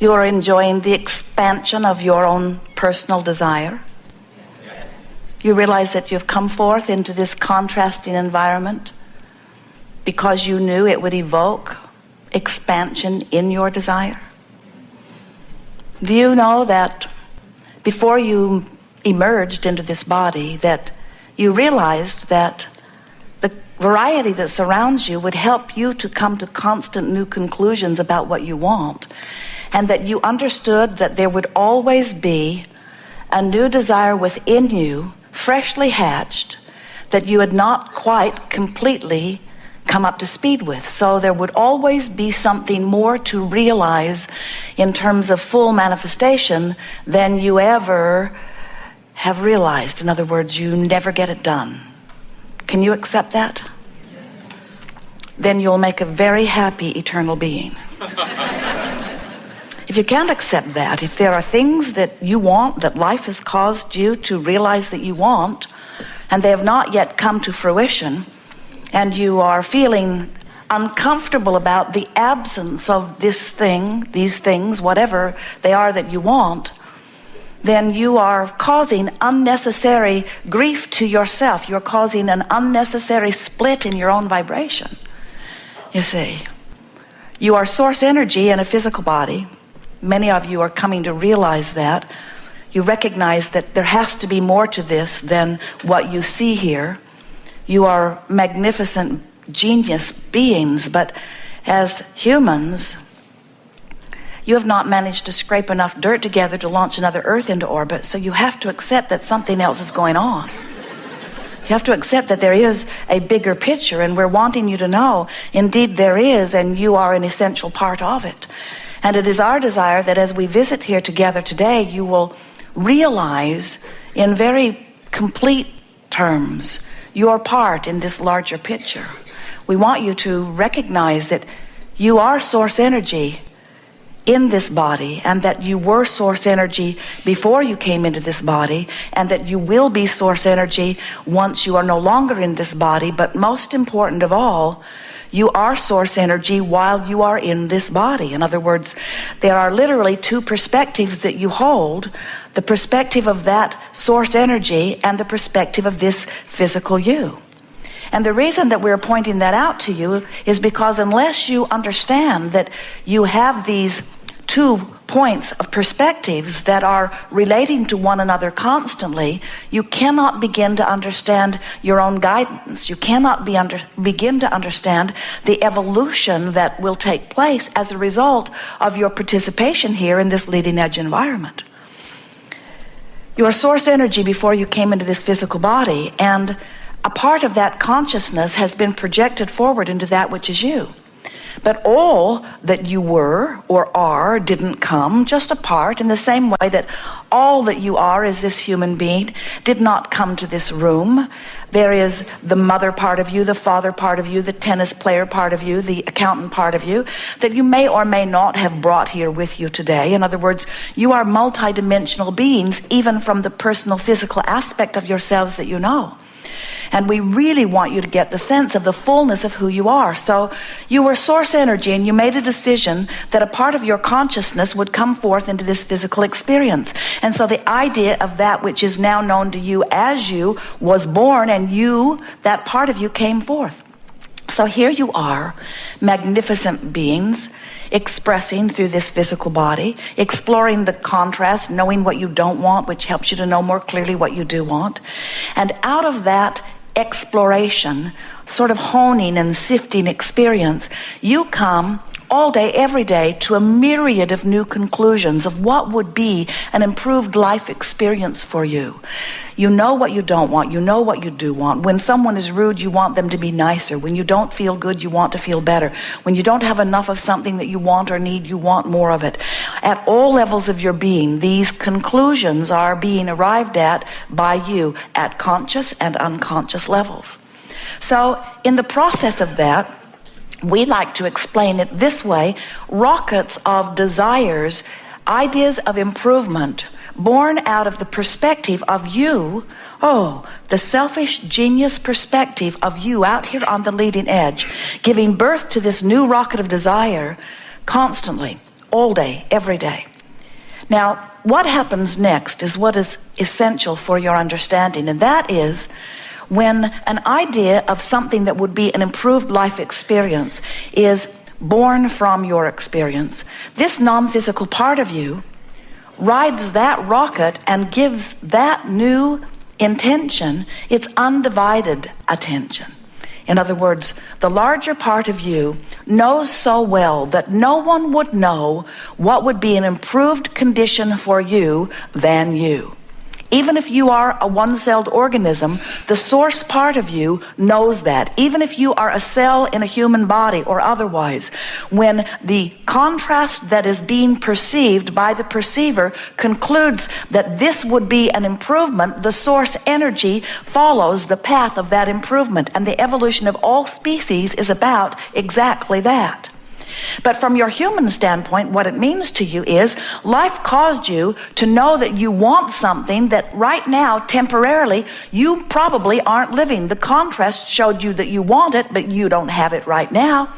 You are enjoying the expansion of your own personal desire. Yes. You realize that you've come forth into this contrasting environment because you knew it would evoke expansion in your desire. Do you know that before you emerged into this body, that you realized that the variety that surrounds you would help you to come to constant new conclusions about what you want, and that you understood that there would always be a new desire within you, freshly hatched, that you had not quite completely come up to speed with. So there would always be something more to realize in terms of full manifestation than you ever have realized. In other words, you never get it done. Can you accept that? Yes. Then you'll make a very happy eternal being. If you can't accept that, if there are things that you want, that life has caused you to realize that you want, and they have not yet come to fruition, and you are feeling uncomfortable about the absence of this thing, these things, whatever they are that you want, then you are causing unnecessary grief to yourself. You're causing an unnecessary split in your own vibration. You see, you are source energy in a physical body. Many of you are coming to realize that. You recognize that there has to be more to this than what you see here. You are magnificent genius beings, but as humans, you have not managed to scrape enough dirt together to launch another Earth into orbit, so you have to accept that something else is going on. You have to accept that there is a bigger picture, and we're wanting you to know, indeed there is, and you are an essential part of it. And it is our desire that as we visit here together today, you will realize in very complete terms your part in this larger picture. We want you to recognize that you are source energy in this body, and that you were source energy before you came into this body, and that you will be source energy once you are no longer in this body. But most important of all, you are source energy while you are in this body. In other words, there are literally two perspectives that you hold: the perspective of that source energy and the perspective of this physical you. And the reason that we're pointing that out to you is because unless you understand that you have these two points of perspectives that are relating to one another constantly, you cannot begin to understand your own guidance. You cannot begin to understand the evolution that will take place as a result of your participation here in this leading edge environment. Your source energy before you came into this physical body, and a part of that consciousness has been projected forward into that which is you. But all that you were or are didn't come, just a part, in the same way that all that you are as this human being did not come to this room. There is the mother part of you, the father part of you, the tennis player part of you, the accountant part of you, that you may or may not have brought here with you today. In other words, you are multidimensional beings, even from the personal physical aspect of yourselves that you know. And we really want you to get the sense of the fullness of who you are. So you were source energy, and you made a decision that a part of your consciousness would come forth into this physical experience. And so the idea of that which is now known to you as you was born, and you, that part of you, came forth. So here you are, magnificent beings, expressing through this physical body, exploring the contrast, knowing what you don't want, which helps you to know more clearly what you do want. And out of that exploration, sort of honing and sifting experience, you come all day, every day, to a myriad of new conclusions of what would be an improved life experience for you. You know what you don't want. You know what you do want. When someone is rude, you want them to be nicer. When you don't feel good, you want to feel better. When you don't have enough of something that you want or need, you want more of it. At all levels of your being, these conclusions are being arrived at by you at conscious and unconscious levels. So in the process of that, we like to explain it this way: rockets of desires, ideas of improvement, born out of the perspective of you, the selfish genius perspective of you out here on the leading edge, giving birth to this new rocket of desire constantly, all day, every day. Now, what happens next is what is essential for your understanding, and that is when an idea of something that would be an improved life experience is born from your experience, this non-physical part of you rides that rocket and gives that new intention its undivided attention. In other words, the larger part of you knows so well that no one would know what would be an improved condition for you than you. Even if you are a one-celled organism, the source part of you knows that. Even if you are a cell in a human body or otherwise, when the contrast that is being perceived by the perceiver concludes that this would be an improvement, the source energy follows the path of that improvement. And the evolution of all species is about exactly that. But from your human standpoint, what it means to you is life caused you to know that you want something that right now, temporarily, you probably aren't living. The contrast showed you that you want it, but you don't have it right now.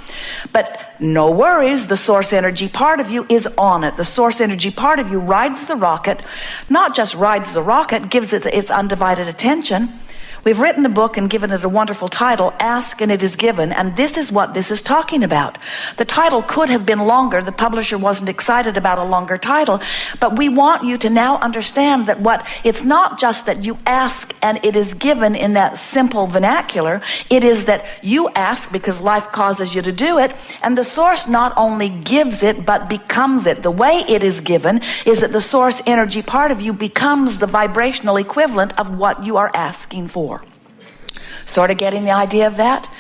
But no worries, the source energy part of you is on it. The source energy part of you rides the rocket, not just rides the rocket, gives it its undivided attention. We've written a book and given it a wonderful title, Ask and It Is Given, and this is what this is talking about. The title could have been longer. The publisher wasn't excited about a longer title, but we want you to now understand that it's not just that you ask and it is given in that simple vernacular. It is that you ask because life causes you to do it, and the source not only gives it, but becomes it. The way it is given is that the source energy part of you becomes the vibrational equivalent of what you are asking for. Sort of getting the idea of that?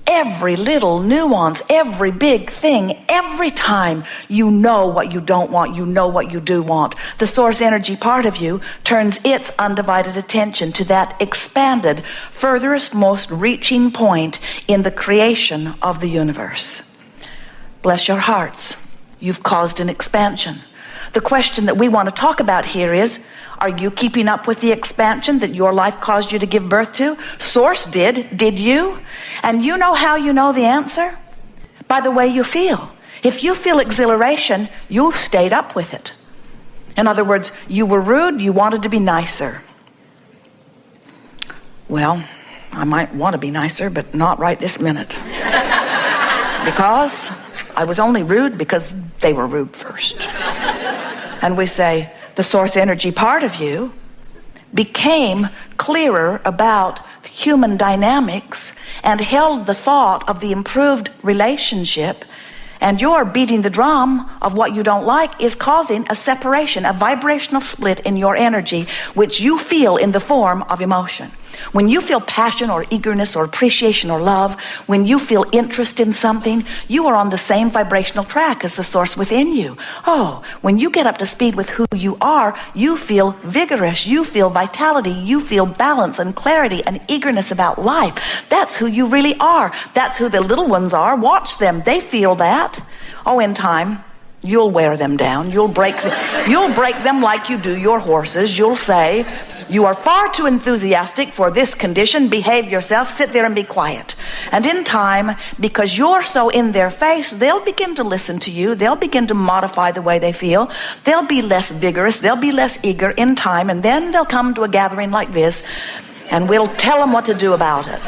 Every little nuance, every big thing, every time you know what you don't want, you know what you do want, the source energy part of you turns its undivided attention to that expanded, furthest, most reaching point in the creation of the universe. Bless your hearts. You've caused an expansion. The question that we want to talk about here is, are you keeping up with the expansion that your life caused you to give birth to? Source did. Did you? And you know how you know the answer? By the way you feel. If you feel exhilaration, you stayed up with it. In other words, you were rude, you wanted to be nicer. Well, I might want to be nicer, but not right this minute. Because I was only rude because they were rude first. And we say, the source energy part of you became clearer about human dynamics and held the thought of the improved relationship, and your beating the drum of what you don't like is causing a separation, a vibrational split in your energy, which you feel in the form of emotion. When you feel passion or eagerness or appreciation or love, when you feel interest in something, you are on the same vibrational track as the source within you. Oh, when you get up to speed with who you are, you feel vigorous, you feel vitality, you feel balance and clarity and eagerness about life. That's who you really are. That's who the little ones are. Watch them. They feel that. Oh, in time, you'll wear them down. You'll break them like you do your horses. You'll say, you are far too enthusiastic for this condition. Behave yourself. Sit there and be quiet. And in time, because you're so in their face, they'll begin to listen to you. They'll begin to modify the way they feel. They'll be less vigorous. They'll be less eager in time. And then they'll come to a gathering like this, and we'll tell them what to do about it.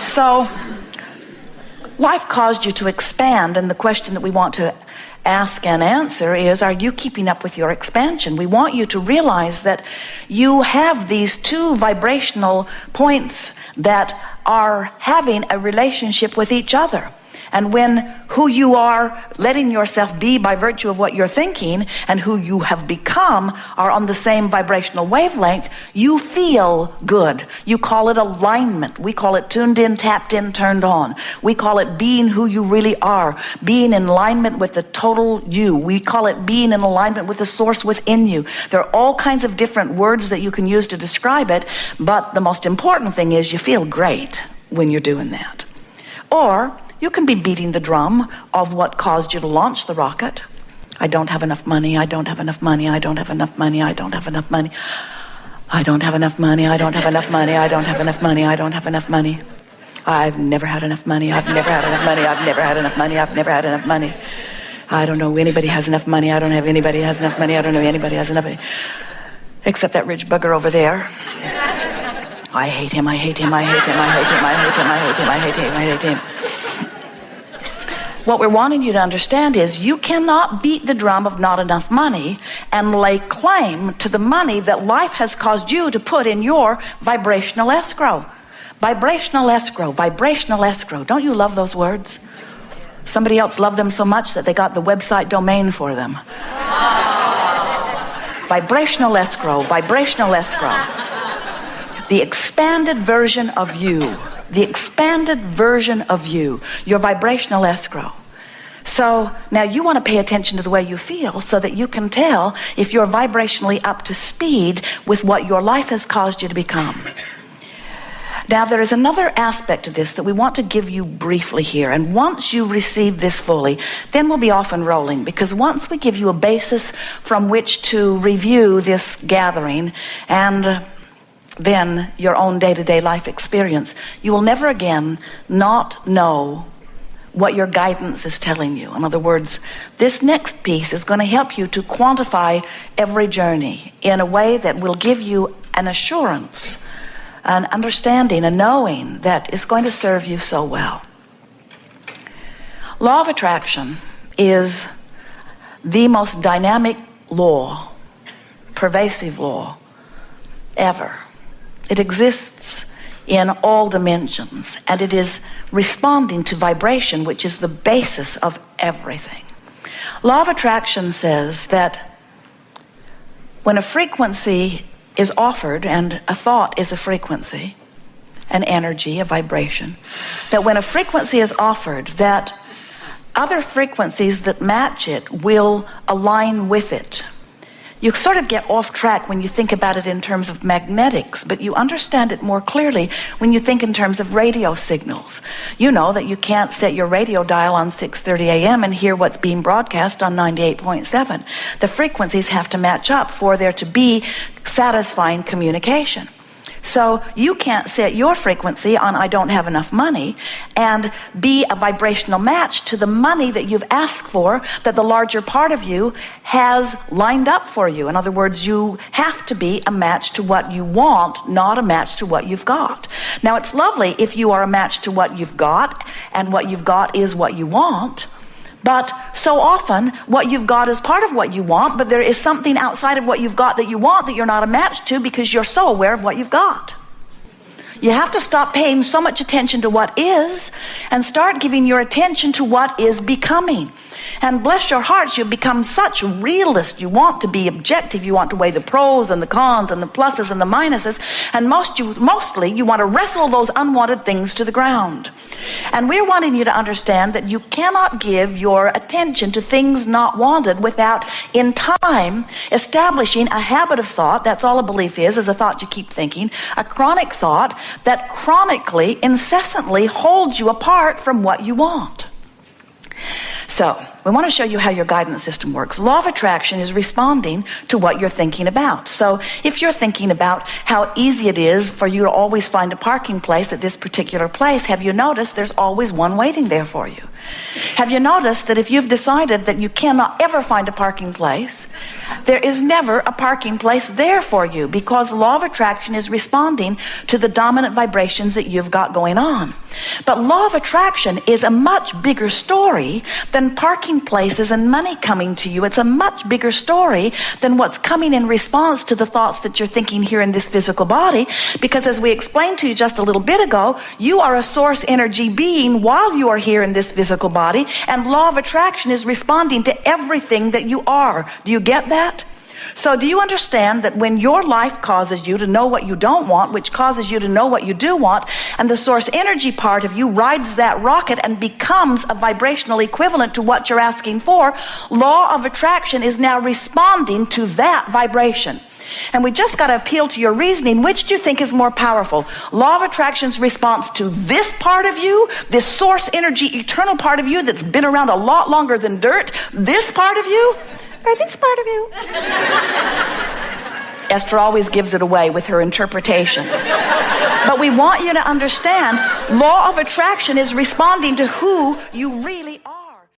So, life caused you to expand, and the question that we want to ask and answer is, are you keeping up with your expansion? We want you to realize that you have these two vibrational points that are having a relationship with each other. And when who you are letting yourself be by virtue of what you're thinking and who you have become are on the same vibrational wavelength, you feel good. You call it alignment. We call it tuned in, tapped in, turned on. We call it being who you really are, being in alignment with the total you. We call it being in alignment with the source within you. There are all kinds of different words that you can use to describe it, but the most important thing is you feel great when you're doing that. Or you can be beating the drum of what caused you to launch the rocket. I don't have enough money. I don't have enough money. I don't have enough money. I don't have enough money. I don't have enough money. I don't have enough money. I don't have enough money. I don't have enough money. I've never had enough money. I've never had enough money. I've never had enough money. I've never had enough money. I don't know anybody has enough money. I don't have anybody has enough money. I don't know anybody has enough money. Except that rich bugger over there. I hate him. I hate him. I hate him. I hate him. I hate him. I hate him. I hate him. I hate him. What we're wanting you to understand is you cannot beat the drum of not enough money and lay claim to the money that life has caused you to put in your vibrational escrow. Vibrational escrow, vibrational escrow. Don't you love those words? Somebody else loved them so much that they got the website domain for them. Vibrational escrow, vibrational escrow. The expanded version of you. The expanded version of you, your vibrational escrow. So now you want to pay attention to the way you feel so that you can tell if you're vibrationally up to speed with what your life has caused you to become. Now there is another aspect to this that we want to give you briefly here, and once you receive this fully, then we'll be off and rolling, because once we give you a basis from which to review this gathering and then your own day-to-day life experience, you will never again not know what your guidance is telling you. In other words, this next piece is going to help you to quantify every journey in a way that will give you an assurance, an understanding, a knowing that is going to serve you so well. Law of attraction is the most dynamic law, pervasive law ever. It exists in all dimensions, and it is responding to vibration, which is the basis of everything. Law of attraction says that when a frequency is offered, and a thought is a frequency, an energy, a vibration, that when a frequency is offered, that other frequencies that match it will align with it. You sort of get off track when you think about it in terms of magnetics, but you understand it more clearly when you think in terms of radio signals. You know that you can't set your radio dial on 6:30 a.m. and hear what's being broadcast on 98.7. The frequencies have to match up for there to be satisfying communication. So you can't set your frequency on I don't have enough money and be a vibrational match to the money that you've asked for, that the larger part of you has lined up for you. In other words, you have to be a match to what you want, not a match to what you've got. Now, it's lovely if you are a match to what you've got, and what you've got is what you want. But so often, what you've got is part of what you want, but there is something outside of what you've got that you want that you're not a match to because you're so aware of what you've got. You have to stop paying so much attention to what is and start giving your attention to what is becoming. And bless your hearts, you've become such realists. You want to be objective. You want to weigh the pros and the cons and the pluses and the minuses. And mostly you want to wrestle those unwanted things to the ground. And we're wanting you to understand that you cannot give your attention to things not wanted without, in time, establishing a habit of thought. That's all a belief is a thought you keep thinking. A chronic thought that chronically, incessantly holds you apart from what you want. So, we want to show you how your guidance system works. Law of attraction is responding to what you're thinking about. So, if you're thinking about how easy it is for you to always find a parking place at this particular place, have you noticed there's always one waiting there for you? Have you noticed that if you've decided that you cannot ever find a parking place, there is never a parking place there for you, because law of attraction is responding to the dominant vibrations that you've got going on. But law of attraction is a much bigger story than parking places and money coming to you. It's a much bigger story than what's coming in response to the thoughts that you're thinking here in this physical body, because as we explained to you just a little bit ago, you are a source energy being while you are here in this physical body, and law of attraction is responding to everything that you are. Do you get that? So do you understand that when your life causes you to know what you don't want, which causes you to know what you do want, and the source energy part of you rides that rocket and becomes a vibrational equivalent to what you're asking for, law of attraction is now responding to that vibration. And we just got to appeal to your reasoning. Which do you think is more powerful? Law of attraction's response to this part of you, this source energy, eternal part of you that's been around a lot longer than dirt, this part of you, or this part of you? Esther always gives it away with her interpretation. But we want you to understand, law of attraction is responding to who you really are.